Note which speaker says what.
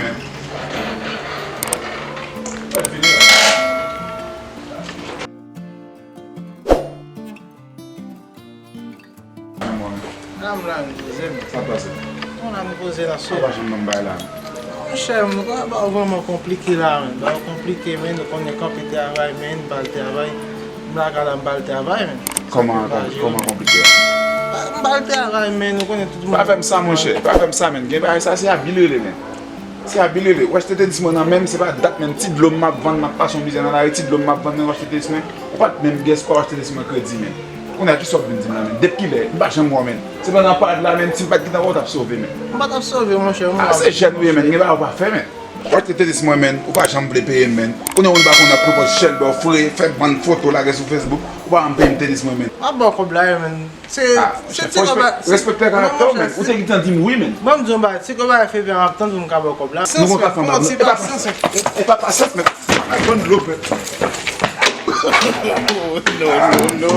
Speaker 1: men.
Speaker 2: Am la mi pose men.
Speaker 1: Sa pase?
Speaker 2: On la mi pose la so.
Speaker 1: Sa pa jen mwen bay la men.
Speaker 2: Mon cher, mwen ka ba vraiment compliqué la men. Ba compliqué men, nou konnen kampi travay men, bal travay. Mla kala bal travay men.
Speaker 1: Koman komplike?
Speaker 2: Bal travay men, nou konnen tout moun.
Speaker 1: Pa fèm sa mon chè, pa fèm sa men. Gen bay sa se abilele men. Se abilele. Wèch te dis mwen nan men, se pa dat men. Ti blom map vand map pasyon bize nan la, ti blom map vand men wèch te dis men. Ou pat men ges kwa wèch te dis men kredi men. On a ki sop vin di men men. Dep ki le, mba jen mwen men. Se pa nan pad la men, si pat ki nan wot ap sove men.
Speaker 2: Mba tap sove mon cher.
Speaker 1: A se jen wè men, gen bay wap fè men. Wèch te dis mwen men, ou pa jen mble peye men. On yon bak on a propos chel do fure, fèk ban foto la ge sou Facebook. Ou pa an peye te dis mwen men.
Speaker 2: A bon kobla men.
Speaker 1: Respekte karakter men. Ou se ki tan di mwen men.
Speaker 2: Bon mdou mba, se koba fè bien ap tan mwen ka bon kobla.
Speaker 1: Nou mwen ka fè mba. E pa pasat men. A kon blop men. No.